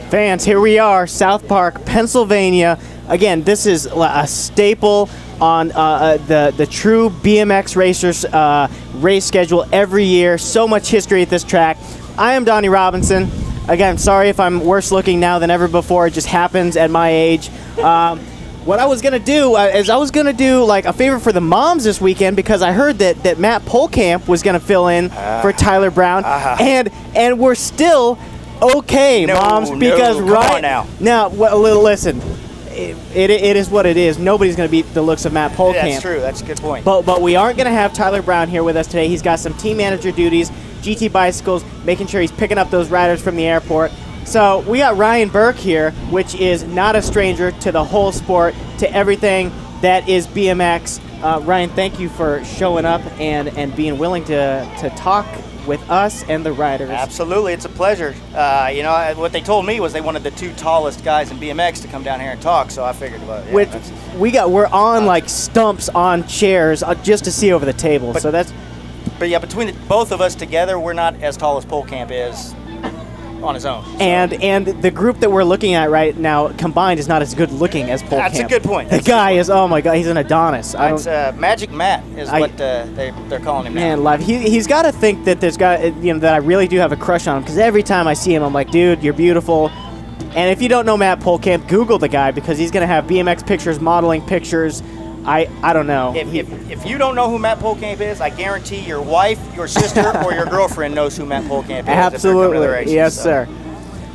Fans, here we are, South Park, Pennsylvania. Again, this is a staple on the true BMX racers race schedule every year. So much history at this track. I am Donnie Robinson. Again, sorry if I'm worse looking now than ever before. It just happens at my age. What I was going to do is I was going to do like a favor for the moms this weekend, because I heard that Matt Polkamp was going to fill in for Tyler Brown. And we're still okay, moms, because listen, it is what it is. Nobody's going to beat the looks of Matt Polkamp. Yeah, that's true. That's a good point. But we aren't going to have Tyler Brown here with us today. He's got some team manager duties, GT Bicycles, making sure he's picking up those riders from the airport. So we got Ryan Burke here, which is not a stranger to the whole sport, to everything that is BMX. Ryan, thank you for showing up and being willing to talk with us and the riders. Absolutely, it's a pleasure. You know, what they told me was they wanted the two tallest guys in BMX to come down here and talk, so I figured, well, yeah, we're on like stumps on chairs just to see over the table. But yeah, between both of us together, we're not as tall as Polkamp is on his own. So. And the group that we're looking at right now combined is not as good looking as Polkamp. That's a good point. The guy is, oh my God, he's an Adonis. It's Magic Matt is what they're calling him now. Man, live. He's got to think that there's got, that I really do have a crush on him, because every time I see him, I'm like, dude, you're beautiful. And if you don't know Matt Polkamp, Google the guy, because he's going to have BMX pictures, modeling pictures. I don't know. If you don't know who Matt Polkamp is, I guarantee your wife, your sister, or your girlfriend knows who Matt Polkamp is. Absolutely. If they're coming to the races, yes, sir.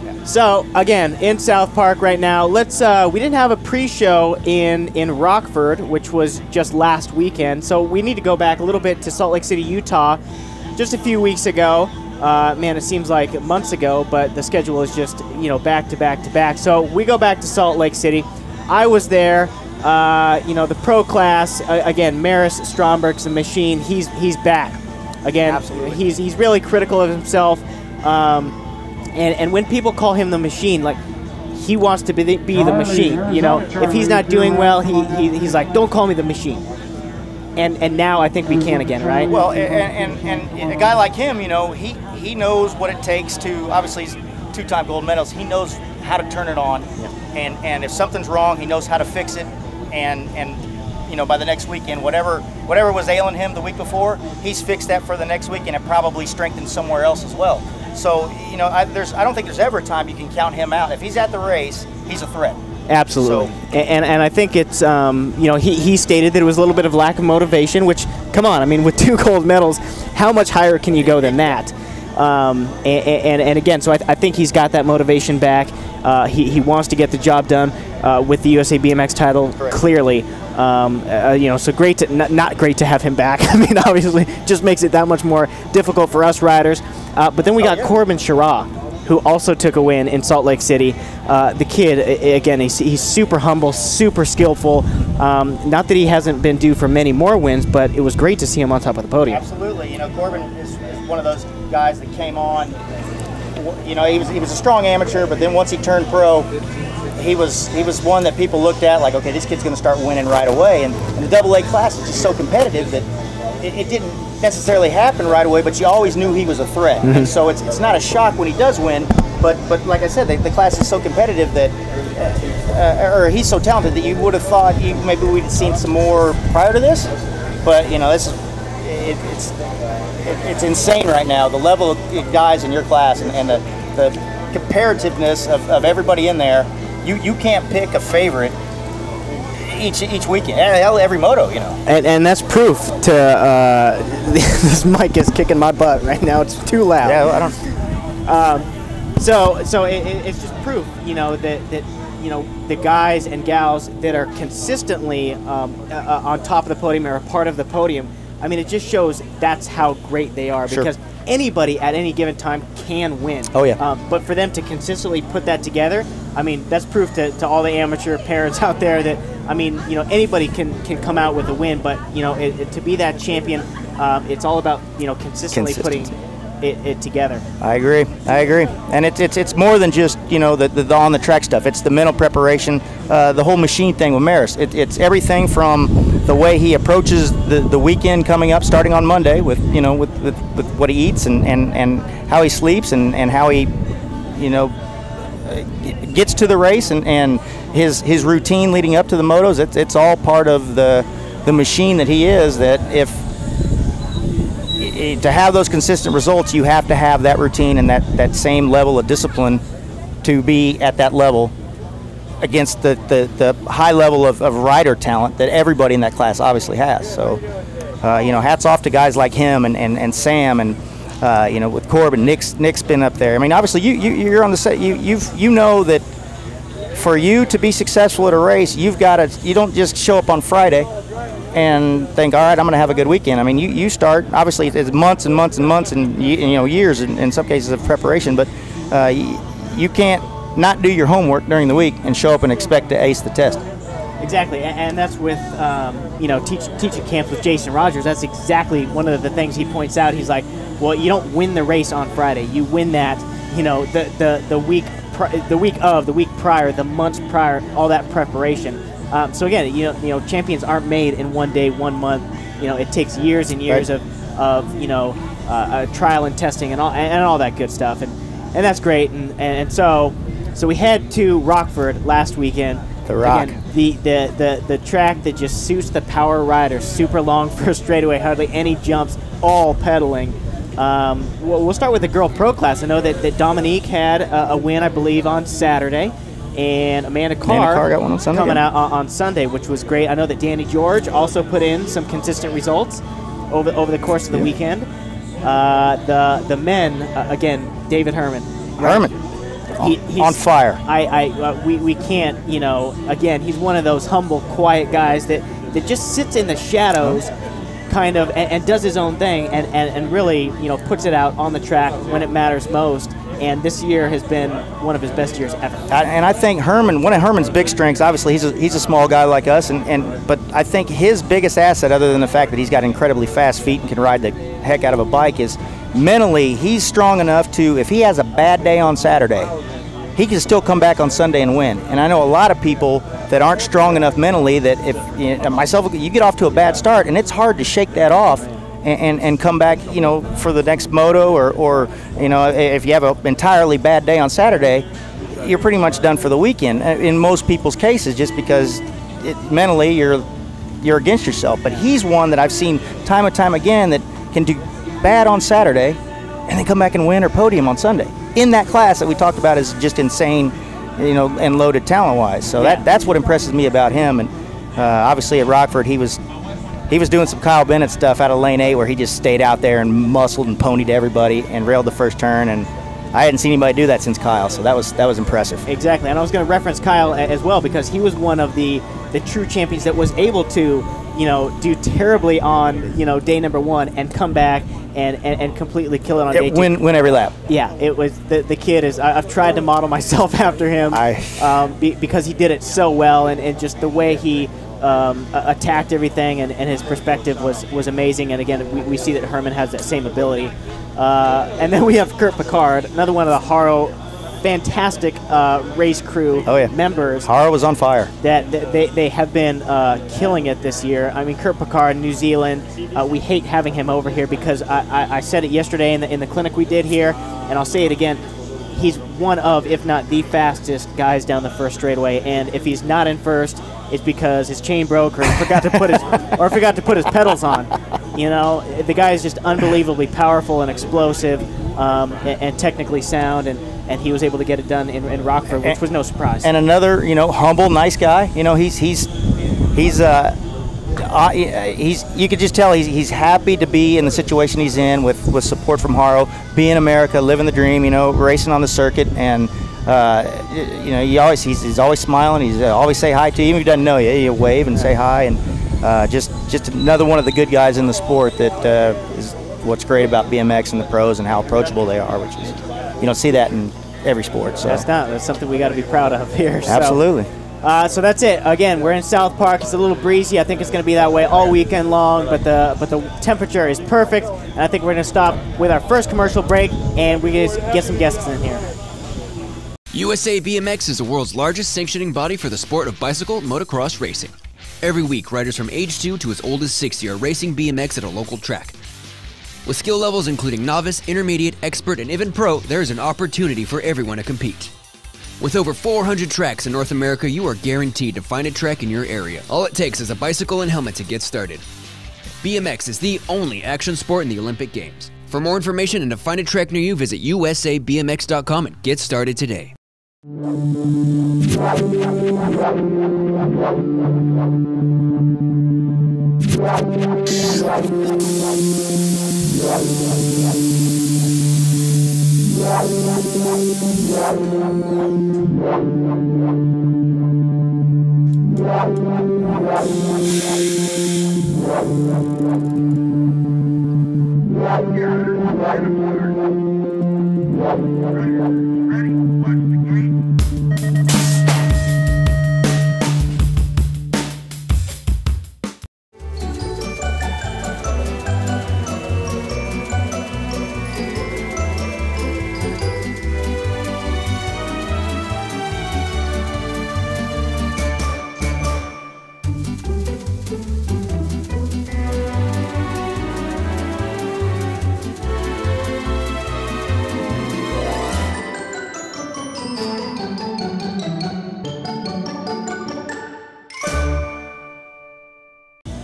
Yeah. So again, in South Park right now. Let's. We didn't have a pre-show in Rockford, which was just last weekend. So we need to go back a little bit to Salt Lake City, Utah, just a few weeks ago. Man, it seems like months ago, but the schedule is just back to back to back. So we go back to Salt Lake City. I was there. The pro class, again, Maris Stromberg's the machine. He's back. Again, absolutely. He's really critical of himself. And when people call him the machine, like, he wants to be the machine. If he's not doing well, he's like, don't call me the machine. And now I think we can again, right? Well, and a guy like him, he knows what it takes to, obviously he's two-time gold medalist. He knows how to turn it on. Yeah. And if something's wrong, he knows how to fix it. And by the next weekend, whatever was ailing him the week before, he's fixed that for the next week, and it probably strengthened somewhere else as well. So I don't think there's ever a time you can count him out. If he's at the race, he's a threat. Absolutely. So, and I think it's he stated that it was a little bit of lack of motivation, which, come on, I mean, with 2 gold medals, how much higher can you go than that? And again, so I think he's got that motivation back. He wants to get the job done with the USA BMX title. Correct. Clearly. So great to not great to have him back. I mean, obviously, just makes it that much more difficult for us riders. But then we got Corbin Shara, who also took a win in Salt Lake City. The kid, again, he's super humble, super skillful. Not that he hasn't been due for many more wins, but it was great to see him on top of the podium. Absolutely. Corbin is one of those guys that came on. He was a strong amateur, but then once he turned pro, he was one that people looked at like, okay, this kid's going to start winning right away. And the AA class is just so competitive that it didn't necessarily happen right away, but you always knew he was a threat. Mm-hmm. And so it's not a shock when he does win, but like I said, the class is so competitive that, or he's so talented that you would have thought maybe we'd have seen some more prior to this. But it's insane right now, the level of guys in your class and the comparativeness of everybody in there. You can't pick a favorite each weekend. Hell, every moto, And that's proof to this mic is kicking my butt right now. It's too loud. Yeah, I don't. So it's just proof, that the guys and gals that are consistently on top of the podium or a part of the podium. I mean, it just shows that's how great they are, because anybody at any given time can win. Oh, yeah. But for them to consistently put that together, I mean, that's proof to all the amateur parents out there that, I mean, anybody can come out with a win, but, to be that champion, it's all about, consistently putting it together. I agree. And it's more than just, the on the track stuff. It's the mental preparation, the whole machine thing with Maris. It's everything from the way he approaches the weekend coming up, starting on Monday with what he eats and how he sleeps and how he gets to the race and his routine leading up to the motos, it's all part of the machine that he is. That to have those consistent results, you have to have that routine and that same level of discipline to be at that level against the high level of rider talent that everybody in that class obviously has. So, hats off to guys like him and Sam and with Corbin. Nick's been up there. I mean, obviously you're on the set. You know that for you to be successful at a race, you don't just show up on Friday and think, all right, I'm going to have a good weekend. I mean, you start, obviously it's months and months and months and years in some cases of preparation, but you can't not do your homework during the week and show up and expect to ace the test. Exactly, and that's with teaching camps with Jason Rogers. That's exactly one of the things he points out. He's like, well, you don't win the race on Friday. You win that, the week prior, the months prior, all that preparation. So again, champions aren't made in one day, 1 month. It takes years and years right. of trial and testing and all that good stuff, and that's great. And so we head to Rockford last weekend. The Rock. Again, the track that just suits the power rider. Super long first straightaway, hardly any jumps, all pedaling. We'll start with the girl pro class. I know that Dominique had a win, I believe, on Saturday, and Amanda Carr got one on Sunday, coming out on Sunday, which was great. I know that Danny George also put in some consistent results over the course of the weekend. The men, again, David Herman. Right? He's on fire. We can't, again, he's one of those humble, quiet guys that just sits in the shadows kind of and does his own thing and really, puts it out on the track when it matters most. And this year has been one of his best years ever. And I think Herman, one of Herman's big strengths, obviously he's a small guy like us, but I think his biggest asset, other than the fact that he's got incredibly fast feet and can ride the heck out of a bike, is mentally he's strong enough to, if he has a bad day on Saturday, he can still come back on Sunday and win. And I know a lot of people that aren't strong enough mentally that myself, you get off to a bad start and it's hard to shake that off and come back, for the next moto or if you have an entirely bad day on Saturday, you're pretty much done for the weekend in most people's cases, just because mentally you're against yourself. But he's one that I've seen time and time again that can do bad on Saturday and then come back and win or podium on Sunday. In that class that we talked about is just insane, and loaded talent-wise. So that's what impresses me about him. And obviously at Rockford, he was doing some Kyle Bennett stuff out of lane 8 where he just stayed out there and muscled and ponied everybody and railed the first turn. And I hadn't seen anybody do that since Kyle, so that was impressive. Exactly, and I was going to reference Kyle as well because he was one of the true champions that was able to, do terribly on, day number 1 and come back and completely kill it on day 2. Win every lap. Yeah, it was the kid is. I've tried to model myself after him because he did it so well and just the way he attacked everything and his perspective was amazing. And again, we see that Herman has that same ability. And then we have Kurt Picard, another one of the Haro fantastic race crew members. Haro was on fire. That they have been killing it this year. I mean, Kurt Picard, New Zealand. We hate having him over here because I said it yesterday in the clinic we did here, and I'll say it again. He's one of, if not the fastest guys down the first straightaway, and if he's not in first, it's because his chain broke or he forgot to put his pedals on. The guy is just unbelievably powerful and explosive, and technically sound, and he was able to get it done in Rockford, which was no surprise. And another, humble, nice guy. He's you could just tell he's happy to be in the situation he's in with support from Haro, be in America, living the dream, racing on the circuit, and he's always smiling. He's always say hi to you, even if he doesn't know you. He'll wave and say hi, and just another one of the good guys in the sport that is what's great about BMX and the pros and how approachable they are, which is you don't see that in every sport. So that's something we got to be proud of here. Absolutely. So that's it. Again, we're in South Park. It's a little breezy. I think it's going to be that way all weekend long, but the temperature is perfect. And I think we're going to stop with our first commercial break, and we get some guests in here. USA BMX is the world's largest sanctioning body for the sport of bicycle motocross racing. Every week, riders from age 2 to as old as 60 are racing BMX at a local track. With skill levels including novice, intermediate, expert, and even pro, there is an opportunity for everyone to compete. With over 400 tracks in North America, you are guaranteed to find a track in your area. All it takes is a bicycle and helmet to get started. BMX is the only action sport in the Olympic Games. For more information and to find a track near you, visit usabmx.com and get started today.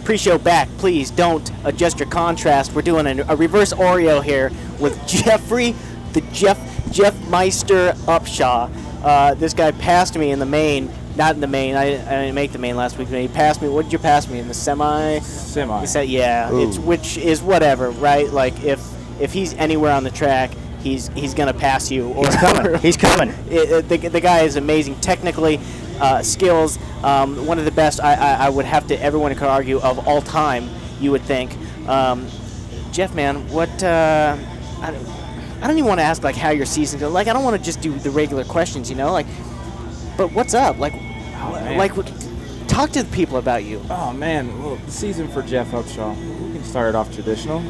Pre-show back, please don't adjust your contrast. We're doing a reverse Oreo here with Jeffrey, the Jeff Meister Upshaw. This guy passed me in the main, not in the main. I didn't make the main last week. But he passed me. What did you pass me in the semi? Semi. He said, yeah. Ooh. Which is whatever, right? Like if he's anywhere on the track, he's gonna pass you. Or, He's coming. He's coming. The guy is amazing technically. Skills, one of the best, I would have to, everyone could argue, of all time, you would think. Jeff, man, what, I don't even want to ask, like, how your season goes. Like, I don't want to just do the regular questions, you know? Like, but what's up? Like, talk to the people about you. Oh, man. Well, the season for Jeff Upshaw, we can start it off traditional.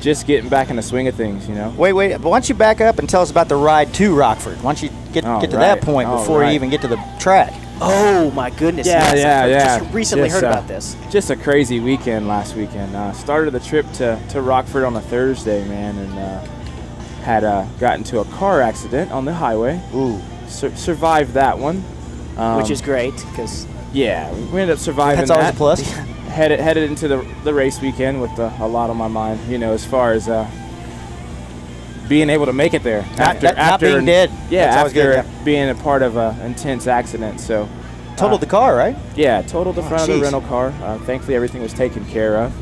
Just getting back in the swing of things, you know? Wait, but why don't you back up and tell us about the ride to Rockford? Why don't you get to that point before you even get to the track? Oh, my goodness. Yeah, yes, Just recently heard about this. Just a crazy weekend last weekend. Started the trip to Rockford on a Thursday, man, and had gotten into a car accident on the highway. Ooh. Survived that one. Which is great, because... Yeah, we ended up surviving that. That's always a plus. Headed into the race weekend with a lot on my mind, you know, as far as being able to make it there. Not being dead. Yeah, That's after being a part of an intense accident. So totaled the car, right? Yeah, totaled the front of the rental car. Thankfully, everything was taken care of.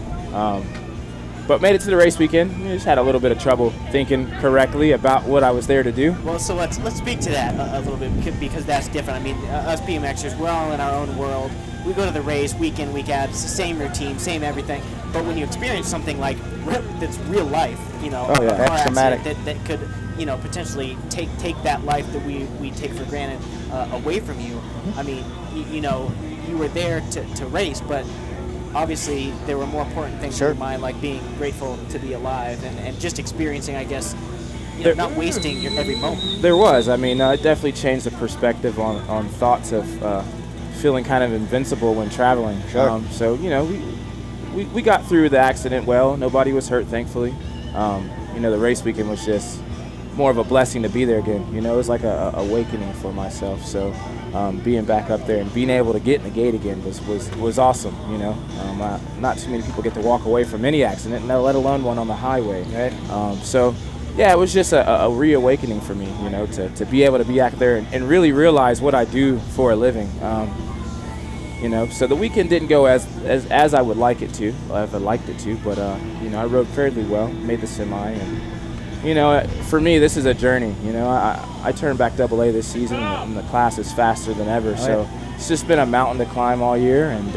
But made it to the race weekend. We just had a little bit of trouble thinking correctly about what I was there to do. Well, so let's speak to that a little bit, because that's different. I mean, us BMXers, we're all in our own world. We go to the race week in, week out. It's the same routine, same everything. But when you experience something like that's real life, you know, a car accident that could, you know, potentially take that life that we take for granted away from you. I mean, you know, you were there to race, but obviously there were more important things in your mind, like being grateful to be alive and just experiencing, I guess, you know, not wasting your every moment. There was. I mean, it definitely changed the perspective on thoughts of feeling kind of invincible when traveling. Sure. So, you know, we got through the accident well. Nobody was hurt, thankfully. You know, the race weekend was just more of a blessing to be there again. You know, it was like a awakening for myself. So being back up there and being able to get in the gate again was awesome. You know, not too many people get to walk away from any accident, let alone one on the highway. Right. So yeah, it was just a reawakening for me. You know, to be able to be out there and really realize what I do for a living. You know, so the weekend didn't go as I would like it to, if I liked it to, but you know, I rode fairly well, made the semi, and you know, for me, this is a journey. You know, I turned back AA this season, and the class is faster than ever. So it's just been a mountain to climb all year, and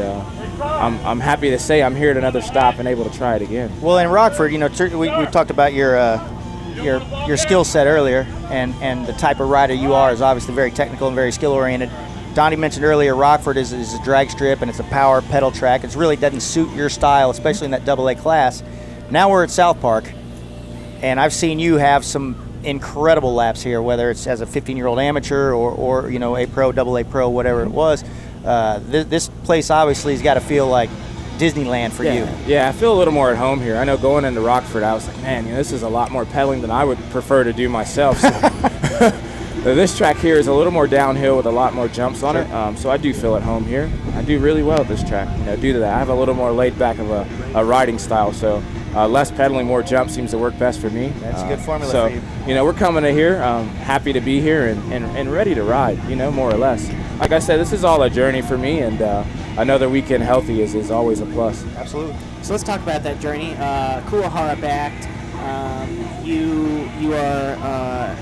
I'm happy to say I'm here at another stop and able to try it again. Well, in Rockford, you know, we talked about your skill set earlier, and the type of rider you are is obviously very technical and very skill oriented. Donnie mentioned earlier, Rockford is a drag strip and it's a power pedal track. It really doesn't suit your style, especially in that AA class. Now we're at South Park, and I've seen you have some incredible laps here, whether it's as a 15-year-old amateur or you know, A Pro, AA Pro, whatever it was. This place obviously has got to feel like Disneyland for you. Yeah, I feel a little more at home here. I know going into Rockford, I was like, man, you know, this is a lot more pedaling than I would prefer to do myself. So This track here is a little more downhill with a lot more jumps on it, so I do feel at home here. I do really well at this track, due to that. I have a little more laid back of a riding style, so less pedaling, more jump seems to work best for me. That's a good formula so, for you. We're coming to here, happy to be here and ready to ride, more or less. Like I said, this is all a journey for me, and another weekend healthy is always a plus. Absolutely. So let's talk about that journey. Kuwahara backed. You are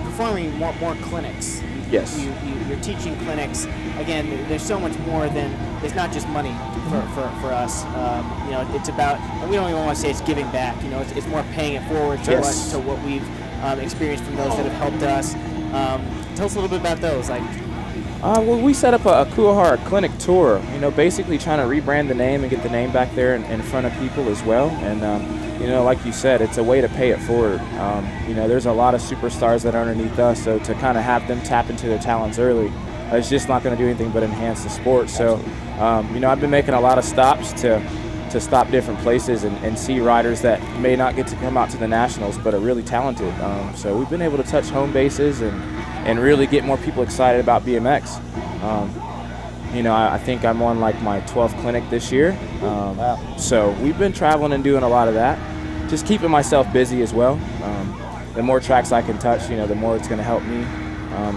performing more clinics. Yes. You're teaching clinics. Again, there's so much more than, it's not just money for us. It's about, and we don't even want to say it's giving back. It's more paying it forward to what we've experienced from those that have helped us. Tell us a little bit about those. Well, we set up a Kuwahara clinic tour, basically trying to rebrand the name and get the name back there in front of people as well. And, like you said, it's a way to pay it forward. There's a lot of superstars that are underneath us, so to kind of have them tap into their talents early, it's just not going to do anything but enhance the sport. So, I've been making a lot of stops to stop different places and see riders that may not get to come out to the nationals but are really talented. So we've been able to touch home bases and really get more people excited about BMX. I think I'm on like my 12th clinic this year. Wow. So we've been traveling and doing a lot of that. Just keeping myself busy as well. The more tracks I can touch, the more it's going to help me.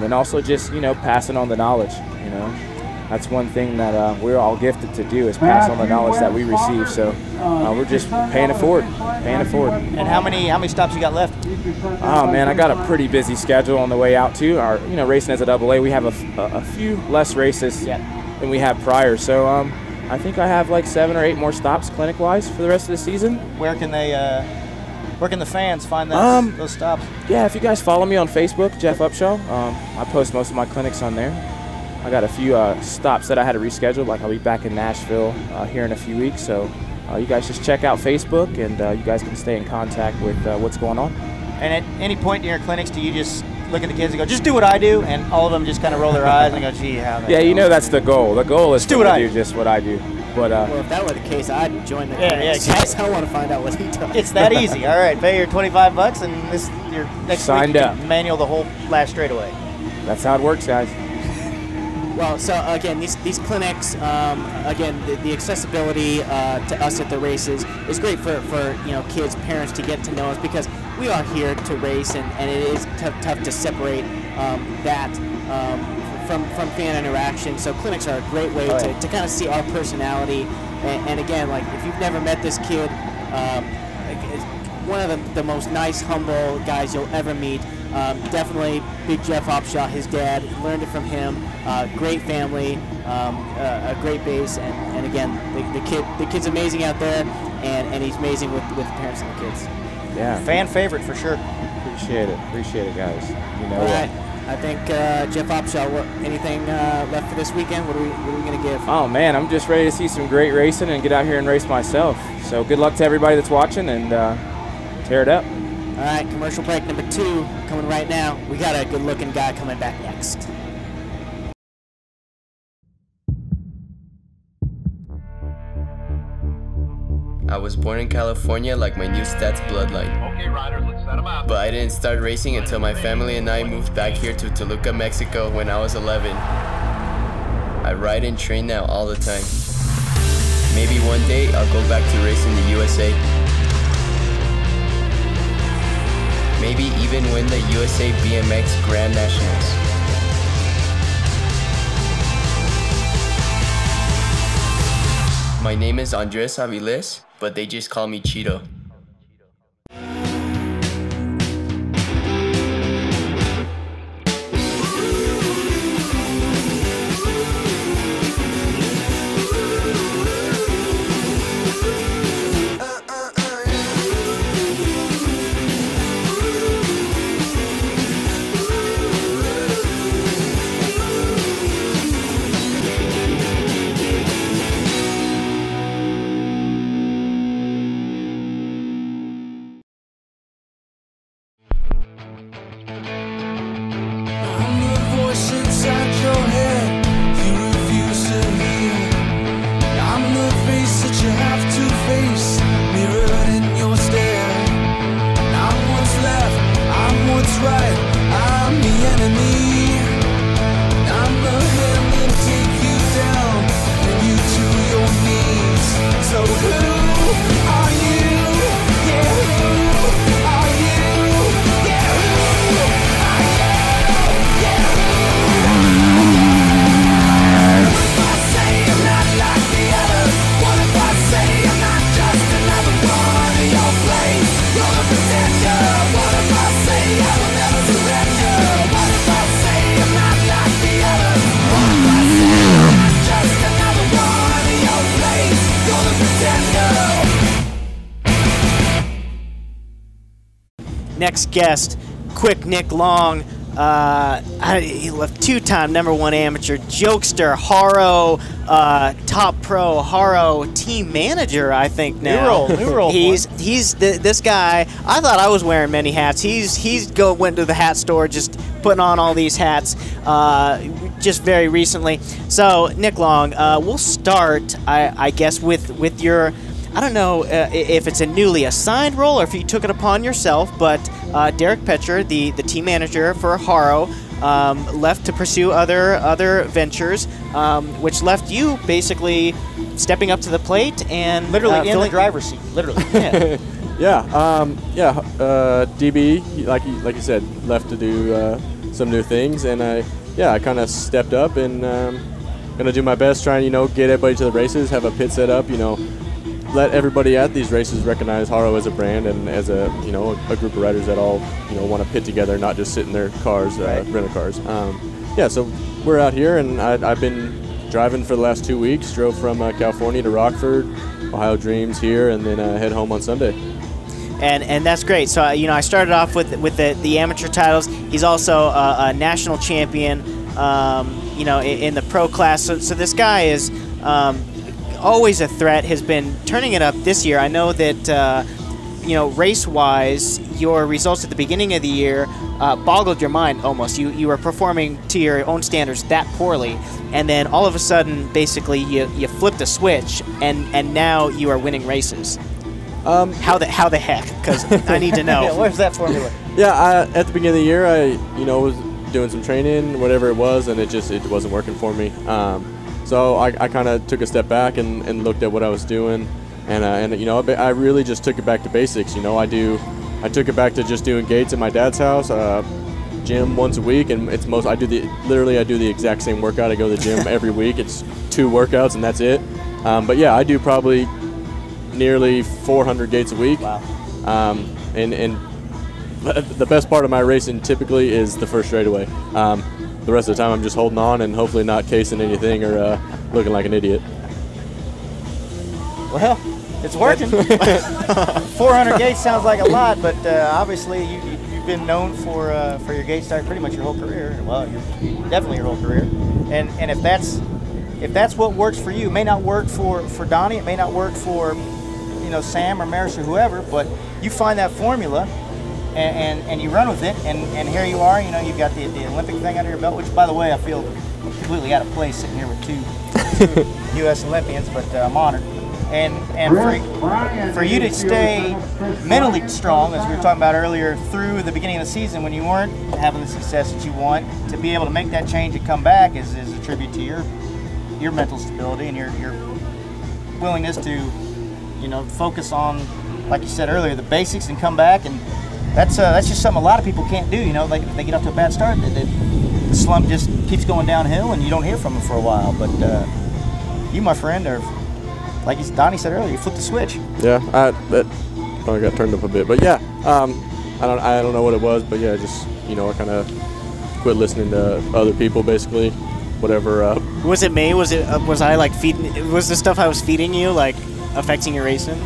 And also just, passing on the knowledge, That's one thing that we're all gifted to do, is pass on the knowledge that we receive. So we're just paying it forward, And how many stops you got left? Oh man, I got a pretty busy schedule on the way out too. Our, racing as a AA, we have a few less races than we had prior. So I think I have like 7 or 8 more stops clinic-wise for the rest of the season. Where can the fans find those stops? Yeah, if you guys follow me on Facebook, Jeff Upshaw, I post most of my clinics on there. I got a few stops that I had to reschedule, like I'll be back in Nashville here in a few weeks. So you guys just check out Facebook, and you guys can stay in contact with what's going on. And at any point in your clinics, do you just look at the kids and go, just do what I do, and all of them just kind of roll their eyes and go, gee, how that Yeah, that's the goal. The goal is do what I do just what I do. But well, if that were the case, I'd join the clinics. exactly. I want to find out what he does. It's that easy. All right, pay your $25, and your next Signed week you up. can manual the whole last straightaway. That's how it works, guys. Well, so again, these clinics, again, the accessibility to us at the races is great for kids, parents to get to know us, because we are here to race, and it is tough to separate that from fan interaction. So clinics are a great way to kind of see our personality, and again, like if you've never met this kid, it's one of the most nice, humble guys you'll ever meet. Definitely Big Jeff Upshaw, his dad, learned it from him. Great family, a great base, and again, the kid's amazing out there, and he's amazing with the parents and the kids. Yeah. Fan favorite for sure. Appreciate it, guys. All right. I think Jeff Upshaw, anything left for this weekend? What are we going to give? Oh man, I'm just ready to see some great racing and get out here and race myself. So good luck to everybody that's watching, and tear it up. All right, commercial break number 2 coming right now. We got a good-looking guy coming back next. I was born in California like my new stats bloodline. Okay, Ryder, let's set him up. But I didn't start racing until my family and I moved back here to Toluca, Mexico when I was 11. I ride and train now all the time. Maybe one day I'll go back to race in the USA. Maybe even win the USA BMX Grand Nationals. My name is Andres Aviles, but they just call me Cheeto. next guest, quick Nick Long. He left 2-time #1 amateur, jokester, Haro, top pro, Haro team manager, I think now. New role. He's this guy. I thought I was wearing many hats. Went to the hat store just putting on all these hats just very recently. So Nick Long, we'll start, I guess, with your. I don't know if it's a newly assigned role or if you took it upon yourself, but Derek Petcher, the team manager for Haro, left to pursue other ventures, which left you basically stepping up to the plate and Literally in the driver's seat, literally. Yeah. DB, like you said, left to do some new things, and I kind of stepped up and gonna do my best, trying get everybody to the races, have a pit set up, let everybody at these races recognize Haro as a brand and as a a group of riders that all want to pit together, not just sit in their cars, rental cars. So we're out here, and I've been driving for the last 2 weeks. Drove from California to Rockford, Ohio Dreams here, and then head home on Sunday. And that's great. So I started off with the amateur titles. He's also a national champion, in the pro class. So this guy is always a threat. Has been turning it up this year. I know that race-wise, your results at the beginning of the year boggled your mind almost. You were performing to your own standards that poorly, and then all of a sudden, basically, you flipped a switch, and now you are winning races. How the heck? Because I need to know. Yeah, where's that formula? Yeah, at the beginning of the year, I was doing some training, whatever it was, and it wasn't working for me. So I kind of took a step back and looked at what I was doing, and I really just took it back to basics. I took it back to just doing gates at my dad's house, gym once a week, and I do the exact same workout. I go to the gym every week. It's 2 workouts and that's it. But yeah, I do probably nearly 400 gates a week. Wow. And the best part of my racing typically is the first straightaway. The rest of the time I'm just holding on and hopefully not casing anything or looking like an idiot. Well, it's working. 400 gates sounds like a lot, but obviously you've been known for your gate start pretty much your whole career. Well, definitely your whole career. And if that's what works for you, it may not work for Donnie, it may not work for Sam or Maris or whoever, but you find that formula and you run with it, and here you are. You've got the Olympic thing under your belt, which, by the way, I feel completely out of place sitting here with two U.S. Olympians, but I'm honored. And for you to stay mentally strong, as we were talking about earlier, through the beginning of the season when you weren't having the success that you want, to be able to make that change and come back is a tribute to your mental stability and your willingness to focus on, like you said earlier, the basics and come back. And that's just something a lot of people can't do. They get off to a bad start, the slump just keeps going downhill, and you don't hear from them for a while. But you, my friend, are, like Donnie said earlier, you flipped the switch. Yeah, that probably got turned up a bit, but yeah, I don't know what it was, but yeah, just I kind of quit listening to other people, basically, whatever. Was it me? Was I like feeding? Was the stuff I was feeding you like affecting your racing?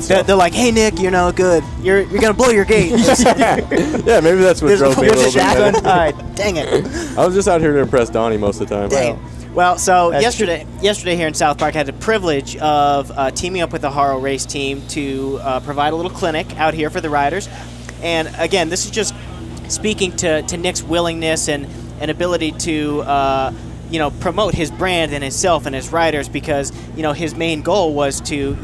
They're like, hey Nick, you're no good. You're gonna blow your gate. Yeah, maybe that's what drove me a little bit. Dang it! I was just out here to impress Donnie most of the time. Dang. Well, so yesterday here in South Park, I had the privilege of teaming up with the Haro race team to provide a little clinic out here for the riders. And again, this is just speaking to Nick's willingness and ability to promote his brand and himself and his riders, because his main goal was to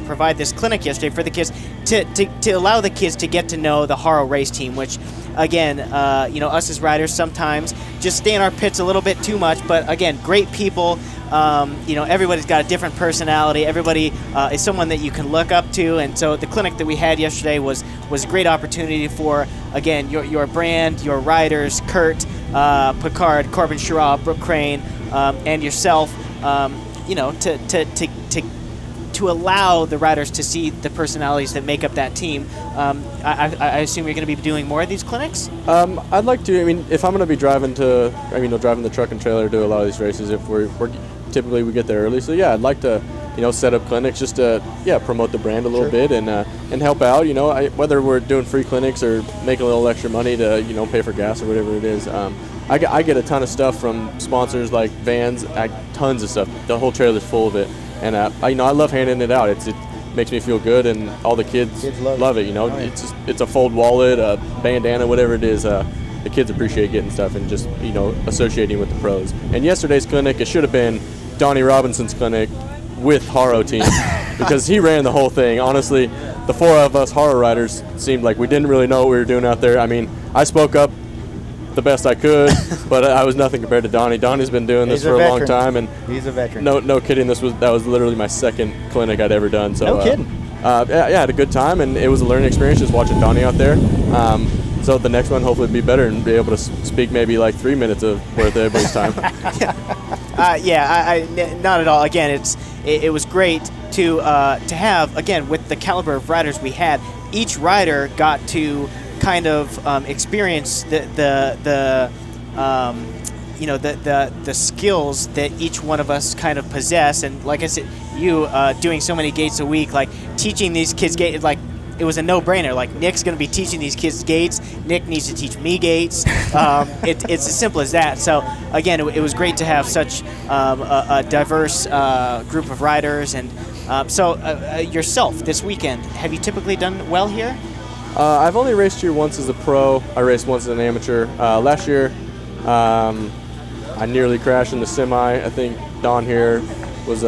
provide this clinic yesterday for the kids to allow the kids to get to know the Haro race team, which again us as riders sometimes just stay in our pits a little bit too much, but again, great people. Everybody's got a different personality. Everybody is someone that you can look up to, and so the clinic that we had yesterday was a great opportunity for, again, your brand, your riders, Kurt, Picard, Corbin Sherraw, Brooke Crane, and yourself, to allow the riders to see the personalities that make up that team. I assume you're going to be doing more of these clinics? I'd like to. I mean, if I'm going to be driving driving the truck and trailer to a lot of these races, if we're typically we get there early. So yeah, I'd like to set up clinics just to promote the brand a little bit and help out. Whether we're doing free clinics or making a little extra money to pay for gas or whatever it is. I get a ton of stuff from sponsors like vans, tons of stuff. The whole trailer's full of it, and I love handing it out. It makes me feel good, and all the kids love it. It's a fold wallet, a bandana, whatever it is. The kids appreciate getting stuff and just associating with the pros. And yesterday's clinic, it should have been Donnie Robinson's clinic with Haro team because he ran the whole thing. Honestly, the four of us Haro riders seemed like we didn't really know what we were doing out there. I mean, I spoke up the best I could, but I was nothing compared to Donnie. Donnie's been doing this for a long time, and he's a veteran. No kidding. That was literally my second clinic I'd ever done. So no kidding. I had a good time, and it was a learning experience just watching Donnie out there. So the next one hopefully be better and be able to speak maybe like 3 minutes of worth of everybody's time. Not at all. Again, it was great to have, again, with the caliber of riders we had, each rider got to kind of experience the skills that each one of us kind of possess. And like I said, you doing so many gates a week, like teaching these kids gates, like it was a no-brainer. Like, Nick's going to be teaching these kids gates. Nick needs to teach me gates. It's as simple as that. So again, it was great to have such a diverse group of riders. And yourself this weekend, have you typically done well here? I've only raced here once as a pro. I raced once as an amateur. Last year, I nearly crashed in the semi. I think Don here was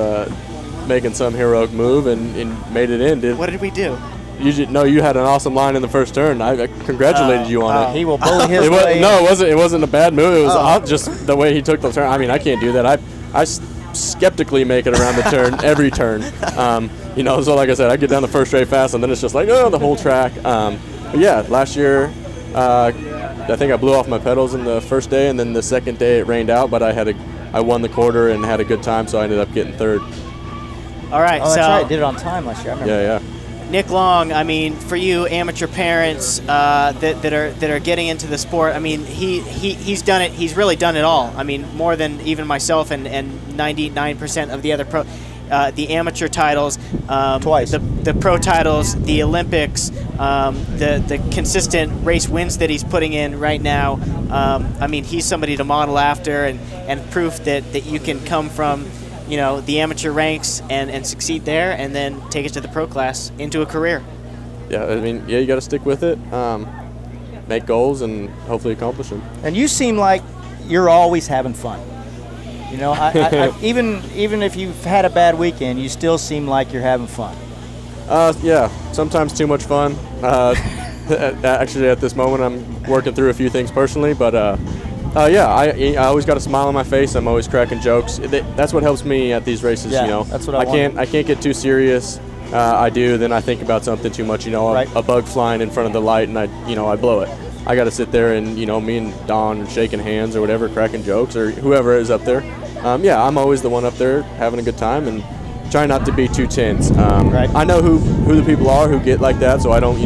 making some heroic move and made it in. What did we do? You had an awesome line in the first turn. I congratulated you on it. He will bully his way. No, it wasn't a bad move. It was just the way he took the turn. I mean, I can't do that. I skeptically make it around the turn, every turn. So like I said, I get down the first straight fast, and then it's just like, the whole track. But yeah, last year, I think I blew off my pedals in the first day, and then the second day it rained out, but I won the quarter and had a good time, so I ended up getting third. All right. Oh, that's right. I did it on time last year. I remember. Yeah. Nick Long, I mean, for you amateur parents that are getting into the sport, I mean, he's done it. He's really done it all. I mean, more than even myself and 99% of the other pro, the amateur titles, twice, the pro titles, the Olympics, the consistent race wins that he's putting in right now. I mean, he's somebody to model after, and proof that you can come from the amateur ranks and succeed there, and then take it to the pro class into a career. Yeah, I mean, you got to stick with it, make goals, and hopefully accomplish them. And you seem like you're always having fun. Even if you've had a bad weekend, you still seem like you're having fun. Yeah, sometimes too much fun. Actually, at this moment, I'm working through a few things personally, but I always got a smile on my face. I'm always cracking jokes. That's what helps me at these races. Yeah, that's what I want. I can't get too serious. Then I think about something too much. Right. A bug flying in front of the light, and I blow it. I got to sit there and me and Don shaking hands or whatever, cracking jokes, or whoever is up there. I'm always the one up there having a good time and try not to be too tense. Right. I know who the people are who get like that, so I don't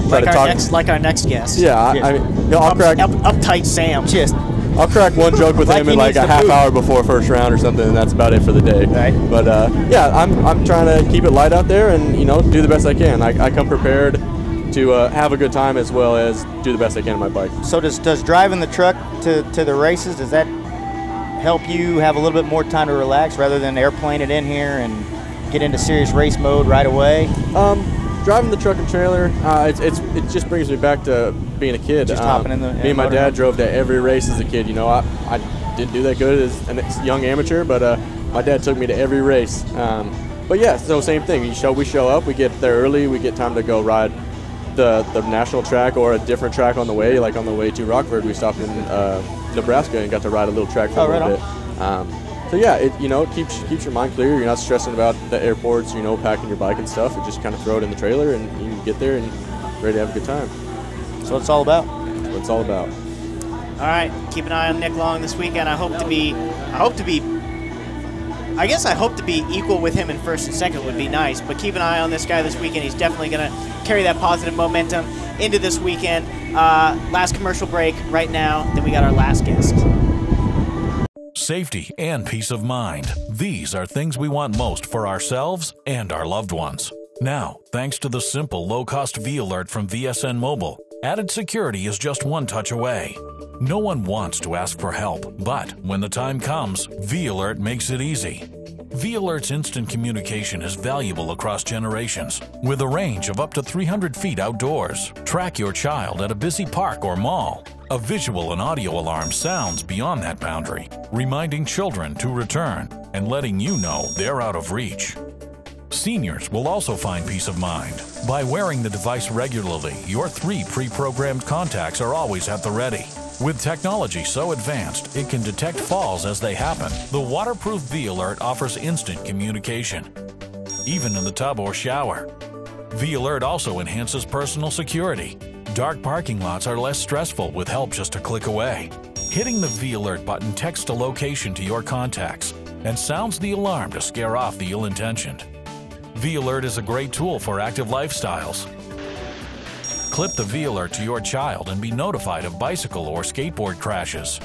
try to talk. Like our next guest. Yeah, I'll crack uptight Sam. Just. I'll crack one joke with him in like a half hour before first round or something, and that's about it for the day. Right. But I'm trying to keep it light out there and do the best I can. I come prepared to have a good time as well as do the best I can on my bike. So does driving the truck to the races, does that help you have a little bit more time to relax rather than airplane it in here and get into serious race mode right away? Driving the truck and trailer, it just brings me back to being a kid. Just hopping in the me and my dad drove to every race as a kid. I didn't do that good as a young amateur, but my dad took me to every race. But yeah, so same thing. We show up, we get there early, we get time to go ride the national track or a different track on the way. Like on the way to Rockford, we stopped in Nebraska and got to ride a little track for a little bit. So yeah, it keeps your mind clear. You're not stressing about the airports, packing your bike and stuff. You just kind of throw it in the trailer and you can get there and ready to have a good time. That's what it's all about. That's what it's all about. All right, keep an eye on Nick Long this weekend. I hope to be equal with him in first and second would be nice, but keep an eye on this guy this weekend. He's definitely going to carry that positive momentum into this weekend. Last commercial break right now, then we got our last guest. safety, and peace of mind. These are things we want most for ourselves and our loved ones. Now, thanks to the simple, low-cost V-Alert from VSN Mobile, added security is just one touch away. No one wants to ask for help, but when the time comes, V-Alert makes it easy. V-Alert's instant communication is valuable across generations. With a range of up to 300 feet outdoors, track your child at a busy park or mall. A visual and audio alarm sounds beyond that boundary, reminding children to return and letting you know they're out of reach. Seniors will also find peace of mind. By wearing the device regularly, your 3 pre-programmed contacts are always at the ready. With technology so advanced, it can detect falls as they happen. The waterproof V-Alert offers instant communication, even in the tub or shower. V-Alert also enhances personal security. Dark parking lots are less stressful with help just a click away. Hitting the V-Alert button texts a location to your contacts and sounds the alarm to scare off the ill-intentioned. V-Alert is a great tool for active lifestyles. Clip the V-Alert to your child and be notified of bicycle or skateboard crashes.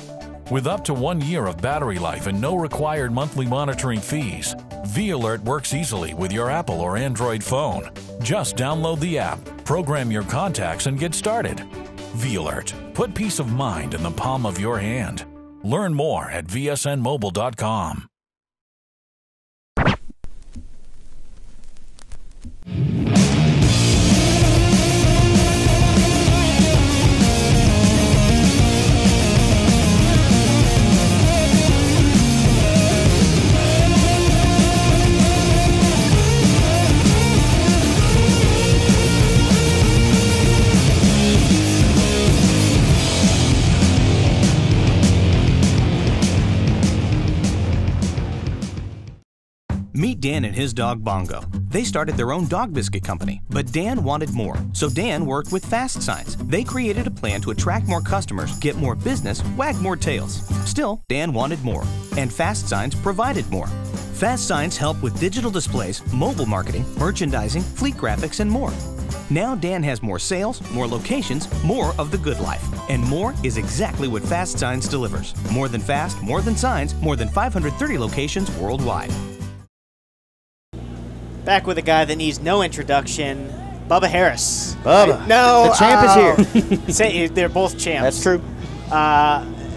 With up to 1 year of battery life and no required monthly monitoring fees, V-Alert works easily with your Apple or Android phone. Just download the app, program your contacts, and get started. V-Alert. Put peace of mind in the palm of your hand. Learn more at vsnmobile.com. Meet Dan and his dog Bongo. They started their own dog biscuit company, but Dan wanted more, so Dan worked with Fast Signs. They created a plan to attract more customers, get more business, wag more tails. Still, Dan wanted more, and Fast Signs provided more. Fast Signs help with digital displays, mobile marketing, merchandising, fleet graphics, and more. Now Dan has more sales, more locations, more of the good life. And more is exactly what Fast Signs delivers. More than fast, more than signs, more than 530 locations worldwide. Back with a guy that needs no introduction, Bubba Harris. Bubba. No. The champ is here. They're both champs. That's true.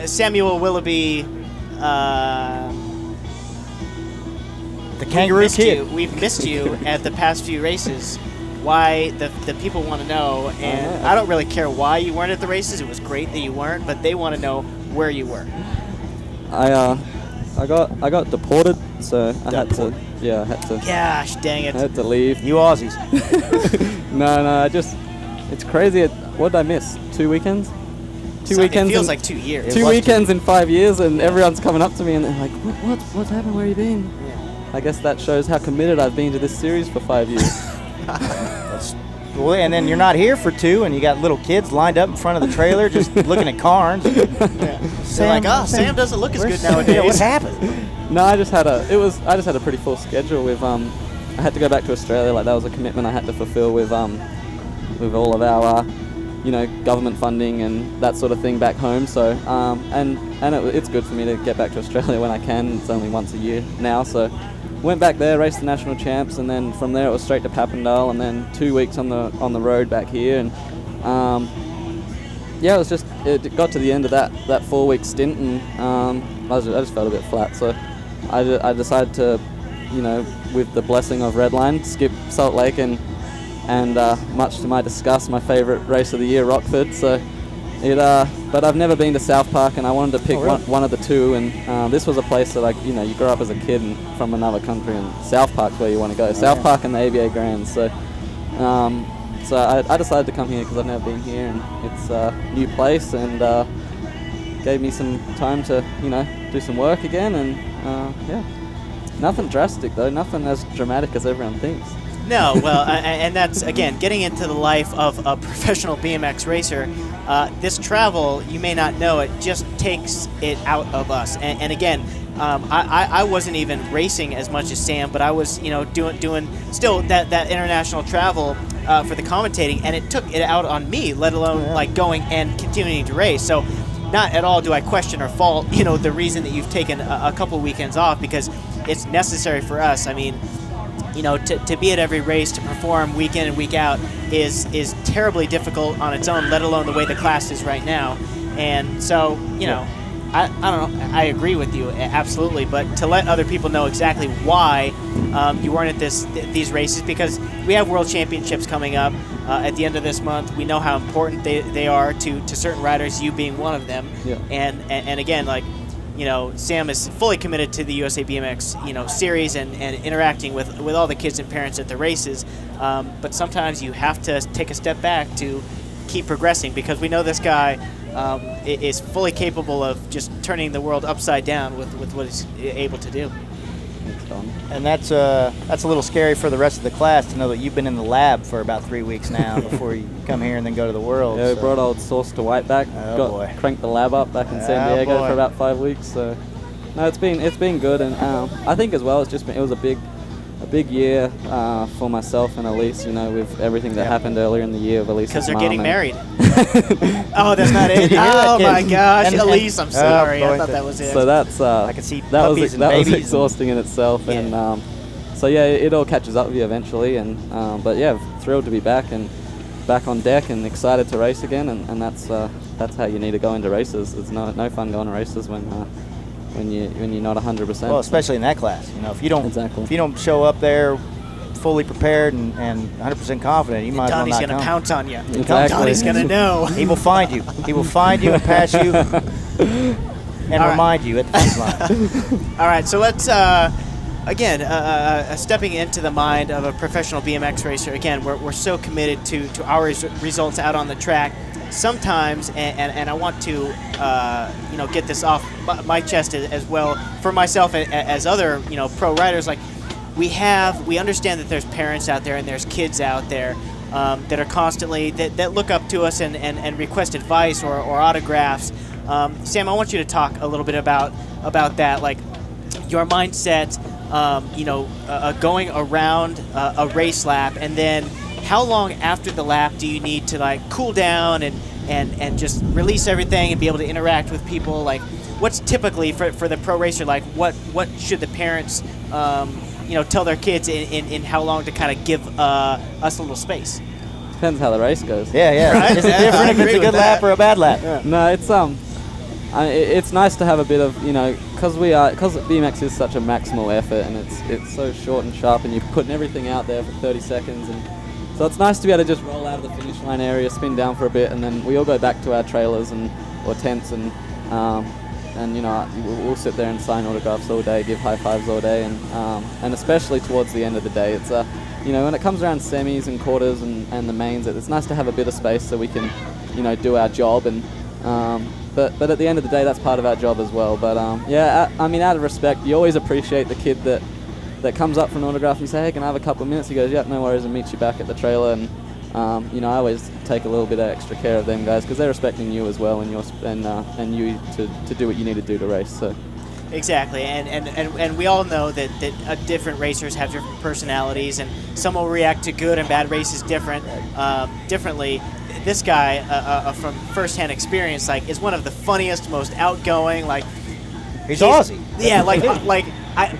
Samuel Willoughby. The Kangaroo Kid. We've missed you at the past few races. Why the people want to know, and I don't really care why you weren't at the races. It was great that you weren't, but they want to know where you were. I got deported, so I had to. Gosh, dang it! I had to leave. You Aussies. No, it's crazy. What did I miss? 2 weekends? Two weekends. It feels like 2 years. 2 weekends in 5 years, and everyone's coming up to me and they're like, "What's happened? Where have you been?" Yeah. I guess that shows how committed I've been to this series for 5 years. Well, and then you're not here for 2, and you got little kids lined up in front of the trailer just looking at Carnes. Yeah. Sam, like, Sam doesn't look as good nowadays. Yeah, what happened? No, I just had a pretty full schedule with I had to go back to Australia. Like, that was a commitment I had to fulfill with all of our government funding and that sort of thing back home. So it's good for me to get back to Australia when I can. It's only once a year now, so went back there, raced the national champs, and then from there it was straight to Papendal, and then 2 weeks on the road back here. And it got to the end of that 4-week stint, and I just felt a bit flat. So I decided to, with the blessing of Redline, skip Salt Lake and much to my disgust, my favourite race of the year, Rockford. So but I've never been to South Park, and I wanted to pick one of the two. And this was a place that you grow up as a kid and from another country, and South Park's where you want to go. South Park and the ABA Grands. So I decided to come here because I've never been here, and it's a new place, and gave me some time to do some work again. And nothing drastic though, nothing as dramatic as everyone thinks. No, well, and that's, again, getting into the life of a professional BMX racer. This travel, you may not know, it just takes it out of us. And again, I wasn't even racing as much as Sam, but I was, doing still that international travel for the commentating, and it took it out on me, let alone like going and continuing to race. So not at all do I question or fault, you know, the reason that you've taken a couple weekends off, because it's necessary for us. I mean, you know, to be at every race, to perform week in and week out is terribly difficult on its own, let alone the way the class is right now. And so, you know, I don't know, I agree with you, absolutely, but to let other people know exactly why you weren't at these races, because we have World Championships coming up at the end of this month. We know how important they are to certain riders, you being one of them. Yeah. And again, like, you know, Sam is fully committed to the USA BMX, you know, series and interacting with all the kids and parents at the races. But sometimes you have to take a step back to keep progressing, because we know this guy is fully capable of just turning the world upside down with what he's able to do. And that's a little scary for the rest of the class to know that you've been in the lab for about 3 weeks now before you come here and then go to the World. Yeah, we brought old Sauce to Whiteback. Cranked the lab up back in San Diego for about 5 weeks. So no, it's been good, and I think as well it was a big year for myself and Elise, you know, with everything that happened earlier in the year with Elise's because they're mom getting married. Oh, that's not it. Oh my gosh, Elise, I'm sorry. I thought that was it. So that's I can see that was babies exhausting in itself, and so yeah, it all catches up with you eventually. And but yeah, thrilled to be back on deck and excited to race again. And that's how you need to go into races. It's no fun going to races when you're not 100%. Well, especially in that class, you know, if you don't show up there fully prepared and 100% confident, you might as well not come. Donnie's going to pounce on you. Exactly. Donnie's going to know. He will find you. He will find you and pass you and remind you at the finish line. All right, so let's again, stepping into the mind of a professional BMX racer. Again, we're so committed to our results out on the track. Sometimes, and I want to, you know, get this off my chest as well for myself as other, you know, pro riders. Like we understand that there's parents out there and there's kids out there that are constantly that look up to us and request advice or autographs. Sam, I want you to talk a little bit about that, like your mindset, you know, going around a race lap, and then how long after the lap do you need to like cool down and just release everything and be able to interact with people? Like, what's typically for the pro racer, like what should the parents you know, tell their kids in how long to kind of give us a little space? Depends how the race goes. Yeah. Right? Is it different if it's a good lap or a bad lap? Yeah. No, it's nice to have a bit of, you know, because BMX is such a maximal effort, and it's so short and sharp, and you're putting everything out there for 30 seconds, and so it's nice to be able to just roll out of the finish line area, spin down for a bit, and then we all go back to our trailers or tents, and you know, we'll sit there and sign autographs all day, give high fives all day, and especially towards the end of the day, it's you know, when it comes around semis and quarters and the mains, it's nice to have a bit of space so we can, you know, do our job, and but at the end of the day, that's part of our job as well. But yeah, I mean, out of respect, you always appreciate the kid that comes up for an autograph and you say, hey, can I have a couple of minutes? He goes, yeah, no worries, and meets you back at the trailer. And you know, I always take a little bit of extra care of them guys because they're respecting you as well, and you to do what you need to do to race. So. Exactly, and we all know that different racers have different personalities, and some will react to good and bad races differently. This guy, from firsthand experience, like, is one of the funniest, most outgoing. Like, he's Aussie. Yeah, like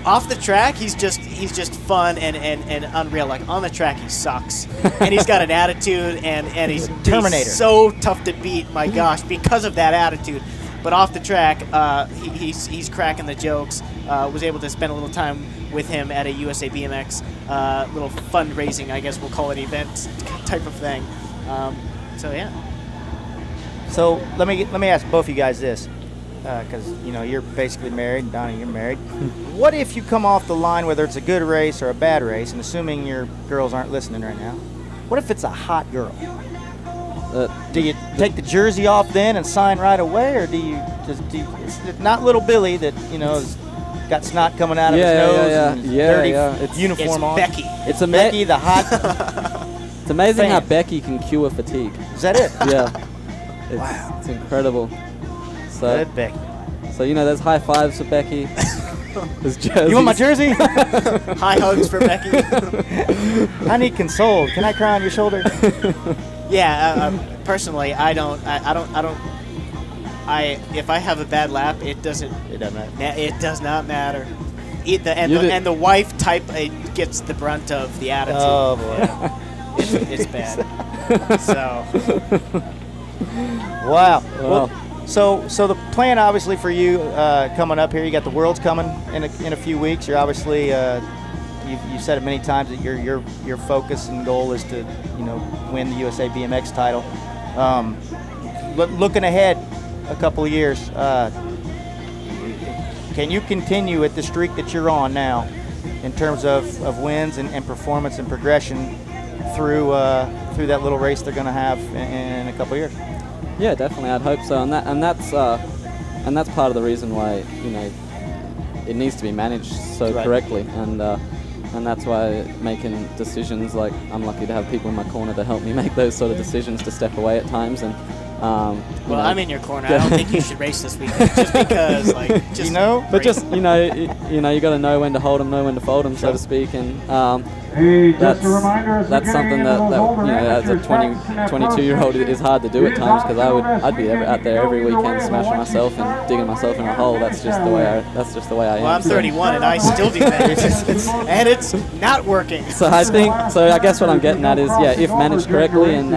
off the track, he's just fun and unreal. Like on the track, he sucks, and he's got an attitude, and he's Terminator. He's so tough to beat. My gosh, because of that attitude. But off the track, he's cracking the jokes. Was able to spend a little time with him at a USA BMX little fundraising, I guess we'll call it, event type of thing. So yeah. So let me ask both of you guys this, because you know you're basically married, and Donnie, you're married. What if you come off the line, whether it's a good race or a bad race, and assuming your girls aren't listening right now, what if it's a hot girl? Do you take the jersey off then and sign right away, or do you it's not little Billy that, you know, has got snot coming out of his nose and dirty uniform on? Becky. It's Becky, the hot. It's amazing how Becky can cure fatigue. Is that it? Yeah. Wow. It's incredible. So, good Becky. So, you know, there's high fives for Becky. There's jerseys. You want my jersey? High hugs for Becky. I need consoled. Can I cry on your shoulder? Yeah, personally, I don't if I have a bad lap, it doesn't. It doesn't matter. It does not matter. And the wife gets the brunt of the attitude. Oh boy, yeah. it's bad. So. Wow. Well, so the plan obviously for you coming up here, you got the Worlds coming in a few weeks. You're obviously you've said it many times that your focus and goal is to win the USA BMX title. Looking ahead a couple of years, can you continue at the streak that you're on now in terms of wins and performance and progression through that little race they're going to have in a couple of years? Yeah, definitely. I'd hope so, and that's part of the reason why it needs to be managed so correctly, and that's why making decisions, like I'm lucky to have people in my corner to help me make those sort of decisions, to step away at times. And well, I'm in your corner. I don't think you should race this weekend, just because, But just you got to know when to hold them, know when to fold them, so to speak, and that's something that as a 22-year-old is hard to do at times, because I'd be out there every weekend smashing myself and digging myself in a hole. That's just the way I am. Well, I'm 31 and I still do that, and it's not working. So I guess what I'm getting at is, if managed correctly and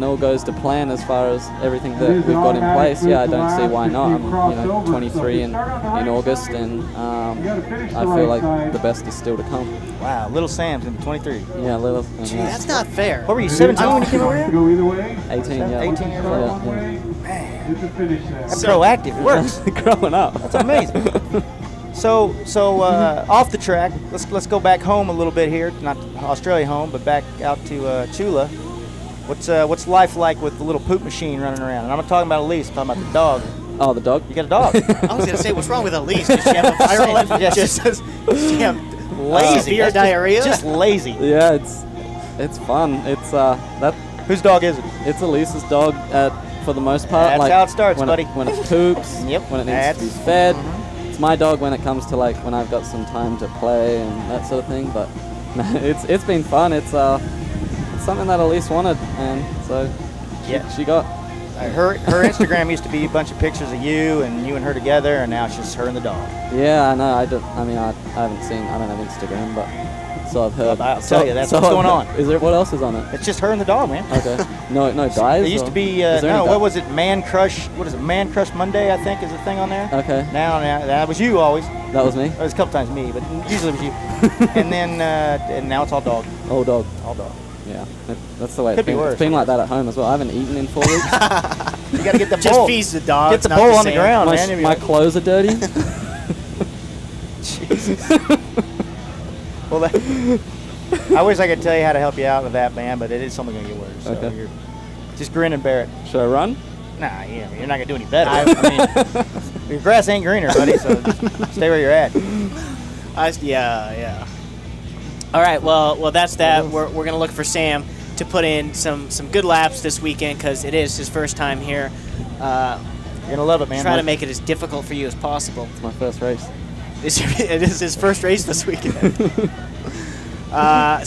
all goes to plan as far as everything that we've got in place, I don't see why not. I'm 23 in August, and I feel like the best is still to come. Wow, little Sam's in 23. Yeah, little. Gee, that's not fair. What were you, 17 when you came over here? 18, yeah. 18 years old. Yeah. That's proactive. It works. Growing up. That's amazing. So off the track, let's go back home a little bit here. Not Australia home, but back out to Chula. What's life like with the little poop machine running around? And I'm not talking about Elise. I'm talking about the dog. Oh, the dog? You got a dog. I was gonna say, what's wrong with Elise? Does she have a viral infection? Lazy. Severe diarrhea? Just lazy. Yeah, it's fun. It's that. Whose dog is it? It's Elise's dog. For the most part. That's how it starts, buddy. When it poops. Yep. When it needs to be fed. It's my dog when it comes to when I've got some time to play and that sort of thing. But it's been fun. It's something that Elise wanted, and so she got. Her Instagram used to be a bunch of pictures of you and her together, and now it's just her and the dog. Yeah, I know. I haven't seen. I don't have Instagram, but so I've heard. I'll tell you, that's what's going on. Is there what else is on it? It's just her and the dog, man. Okay. No dies. There used to be what was it? Man Crush. What is it? Man Crush Monday, I think, is the thing on there. Okay. Now that was you always. That was me. It was a couple times me, but usually it was you. And then and now it's all dog. All dog. All dog. Yeah, that's the way Could be worse. It's been like that at home as well. I haven't eaten in 4 weeks. You got to get the bowl. Just feeds the dog. Get the bowl on the ground, man. My clothes are dirty. Jesus. Well, I wish I could tell you how to help you out with that, man, but it is something going to get worse. So Okay. Just grin and bear it. Should I run? Nah, you're not going to do any better. I mean, your grass ain't greener, buddy, so just stay where you're at. Yeah. All right, well, that's that. We're gonna look for Sam to put in some good laps this weekend, because it is his first time here. You're gonna love it, man. Trying to make it as difficult for you as possible. It's my first race. It is his first race this weekend.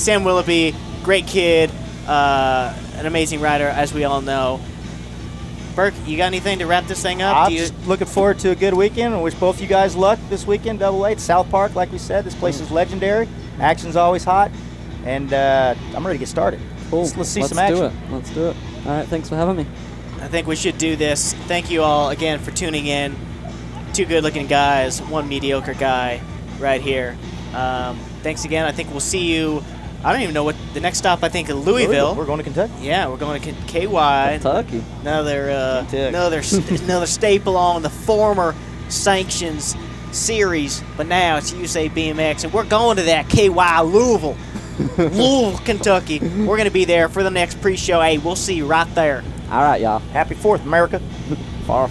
Sam Willoughby, great kid, an amazing rider, as we all know. Burke, you got anything to wrap this thing up? I'm just looking forward to a good weekend. I wish both you guys luck this weekend, Double A. South Park, like we said, this place is legendary. Action's always hot, and I'm ready to get started. Cool. Let's see some action. Let's do it. All right, thanks for having me. I think we should do this. Thank you all again for tuning in. Two good-looking guys, one mediocre guy right here. Thanks again. I think we'll see you. I don't even know what the next stop. I think in Louisville. We're going to Kentucky. Yeah, we're going to KY. Kentucky. Another staple on the former sanctions series, but now it's USA BMX, and we're going to that KY Louisville, Kentucky. We're going to be there for the next pre-show. Hey, we'll see you right there. All right, y'all. Happy 4th, America. Far.